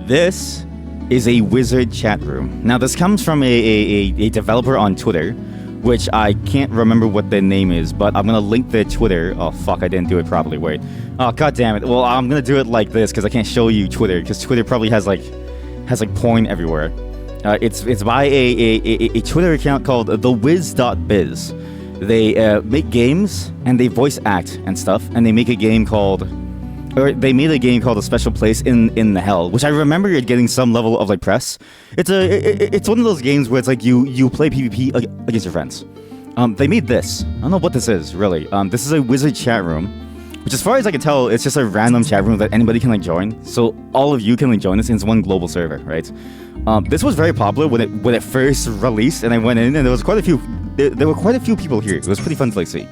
This is a wizard chat room. Now, this comes from a developer on Twitter, which I can't remember what their name is, but I'm gonna link their Twitter. Oh fuck, I didn't do it properly. Wait. Oh god damn it. Well, I'm gonna do it like this because I can't show you Twitter because Twitter probably has like porn everywhere. It's by a Twitter account called the wizzdotbizz. They make games and they voice act and stuff, and they make a game called. Or they made a game called A Special Place in the Hell, which I remember it getting some level of like press. It's one of those games where it's like you play PvP against your friends. They made this. I don't know what this is really. This is a wizard chat room, which as far as I can tell, it's just a random chat room that anybody can like join. So all of you can like join this, and it's one global server, right? This was very popular when it first released, and I went in and there was quite a few. There were quite a few people here. It was pretty fun to like see.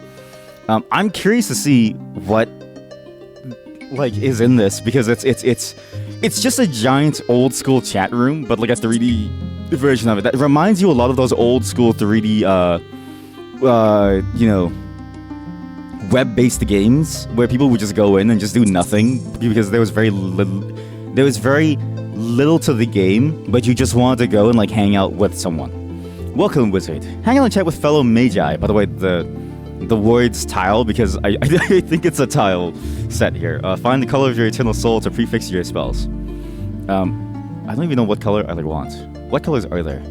I'm curious to see what like is in this because it's just a giant old school chat room, but like a 3D version of it that reminds you a lot of those old school 3D web-based games where people would just go in and just do nothing because there was very little to the game, but you just wanted to go and like hang out with someone. Welcome, wizard. Hang out and chat with fellow magi. By the way, the word's tile because I think it's a tile set here. Find the color of your eternal soul to prefix your spells. I don't even know what color I want. What colors are there?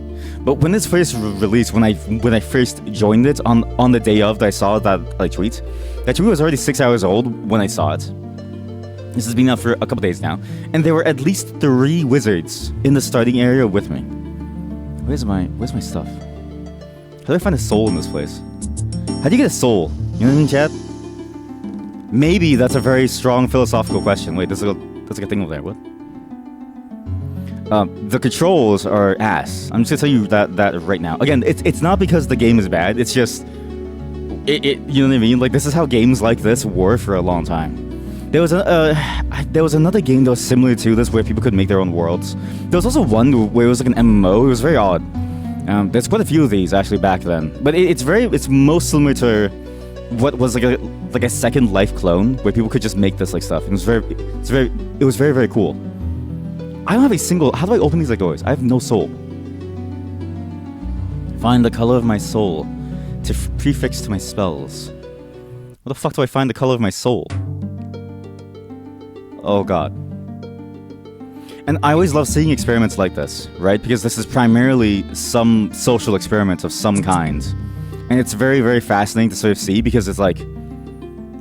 But when this first released, when I first joined it on the day of that I saw that tweet, that tweet was already 6 hours old when I saw it. This has been out for a couple days now, and there were at least 3 wizards in the starting area with me. Where's my stuff? How do I find a soul in this place? How do you get a soul? You know what I mean, chat? Maybe that's a very strong philosophical question. Wait, there's like a thing over there. What? The controls are ass. I'm just gonna tell you that right now. Again, it's not because the game is bad. It's just you know what I mean? Like this is how games like this were for a long time. There was another game that was similar to this where people could make their own worlds. There was also one where it was like an MMO. It was very odd. There's quite a few of these actually back then, but it's most similar to what was like a Second Life clone where people could just make this like stuff. It was very cool. I don't have a single. How do I open these like doors? I have no soul. Find the color of my soul to prefix to my spells. What the fuck do I find the color of my soul? Oh god. And I always love seeing experiments like this, right? Because this is primarily some social experiment of some kind. And it's very, very fascinating to sort of see because it's like,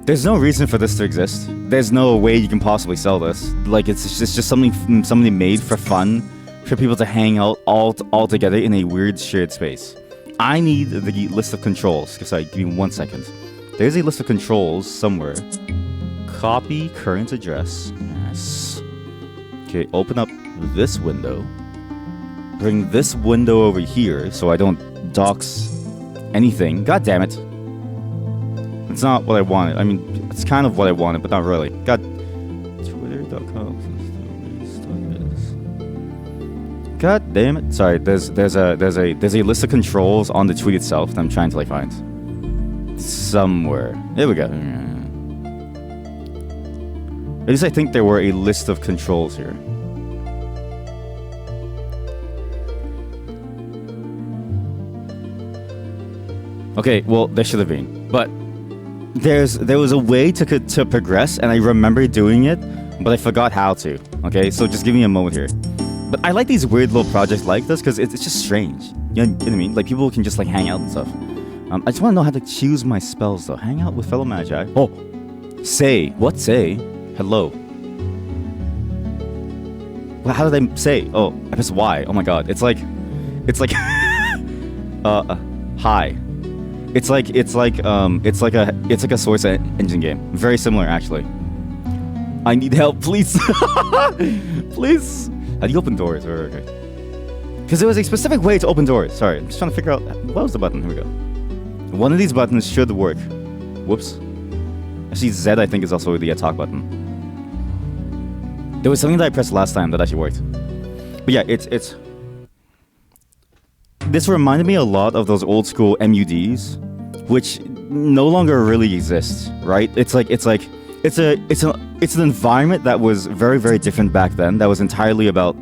there's no reason for this to exist. There's no way you can possibly sell this. Like, it's just something somebody made for fun, for people to hang out all together in a weird shared space. I need the list of controls. Sorry, give me 1 second. There's a list of controls somewhere. Copy current address. Yes. Okay, open up this window. Bring this window over here so I don't dox anything. God damn it. It's not what I wanted. I mean, it's kind of what I wanted, but not really. God. Twitter.com. God damn it. Sorry, there's a list of controls on the tweet itself that I'm trying to like find. Somewhere. There we go. At least I think there were a list of controls here. Okay, well, there should have been. But there was a way to progress, and I remember doing it, but I forgot how to. Okay, so just give me a moment here. But I like these weird little projects like this because it's just strange. You know what I mean? Like people can just like hang out and stuff. I just want to know how to choose my spells though. Hang out with fellow magi. Oh, say what? Say hello. Well, how did I say? Oh, I pressed Y. Oh my god, it's like hi. It's like a Source Engine game. Very similar, actually. I need help, please. Please. How do you open doors? Okay. Because there was a specific way to open doors. Sorry, I'm just trying to figure out what was the button. Here we go. One of these buttons should work. Whoops. Actually, Z I think is also the talk button. There was something that I pressed last time that actually worked. But yeah, it's. This reminded me a lot of those old school MUDs, which no longer really exist, right? It's it's an environment that was very, very different back then. That was entirely about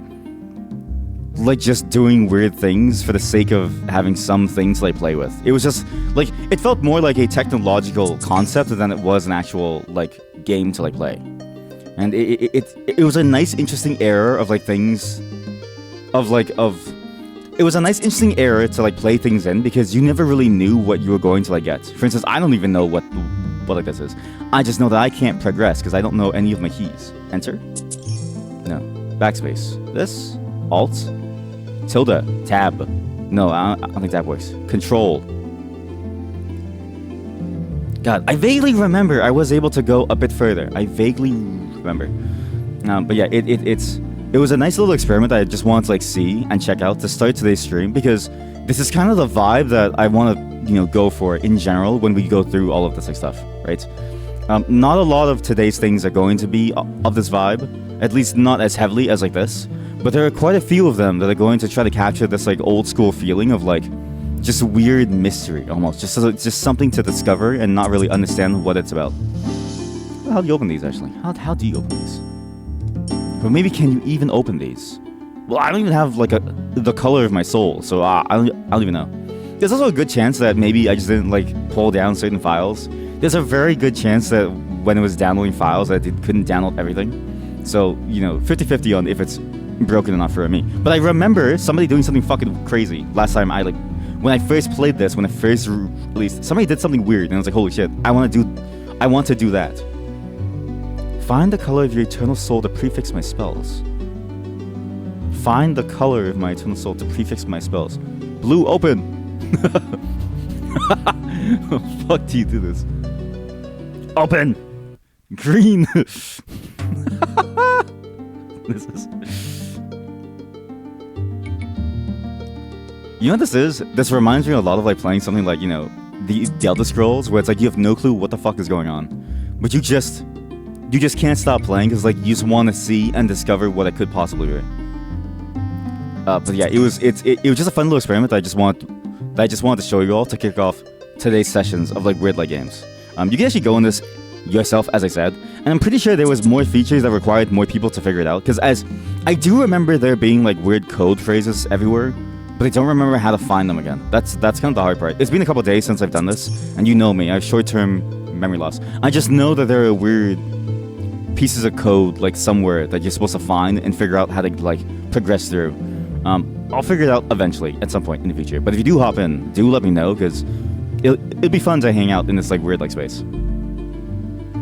like just doing weird things for the sake of having some things to like play with. It was just like it felt more like a technological concept than it was an actual like game to like play. And it was a nice, interesting era of like things, it was a nice, interesting era to like play things in because you never really knew what you were going to like get. For instance, I don't even know what like this is. I just know that I can't progress because I don't know any of my keys. Enter? No. Backspace. This? Alt? Tilde? Tab? No, I don't think tab works. Control. God, I vaguely remember I was able to go a bit further. I vaguely remember. But yeah, it was a nice little experiment that I just wanted to like see and check out to start today's stream because this is kind of the vibe that I want to go for in general when we go through all of this like stuff, right? Not a lot of today's things are going to be of this vibe, at least not as heavily as like this, but there are quite a few of them that are going to try to capture this like old school feeling of like just weird mystery almost, just something to discover and not really understand what it's about. How do you open these actually? How do you open these? Or maybe can you even open these? Well, I don't even have like the color of my soul, so I don't even know. There's also a good chance that maybe I just didn't like pull down certain files. There's a very good chance that when it was downloading files that it couldn't download everything. So, 50-50 on if it's broken enough for me. But I remember somebody doing something fucking crazy last time when I first played this, when I first released, somebody did something weird and I was like, holy shit, I want to do that. Find the color of your eternal soul to prefix my spells. Find the color of my eternal soul to prefix my spells. Blue, open! How the fuck do you do this? Open! Green! This is... You know what this is? This reminds me a lot of like playing something like, the Elder Scrolls, where it's like you have no clue what the fuck is going on. But you just can't stop playing because like you just want to see and discover what it could possibly be. But yeah, it was just a fun little experiment that I just wanted to show you all to kick off today's sessions of like weird like games. You can actually go in this yourself, as I said, and I'm pretty sure there was more features that required more people to figure it out. Because as I do remember there being like weird code phrases everywhere, but I don't remember how to find them again. That's kind of the hard part. It's been a couple days since I've done this, and you know me, I have short-term memory loss. I just know that there are weird pieces of code like somewhere that you're supposed to find and figure out how to like progress through. I'll figure it out eventually at some point in the future. But if you do hop in, do let me know because it'll be fun to hang out in this like weird like space.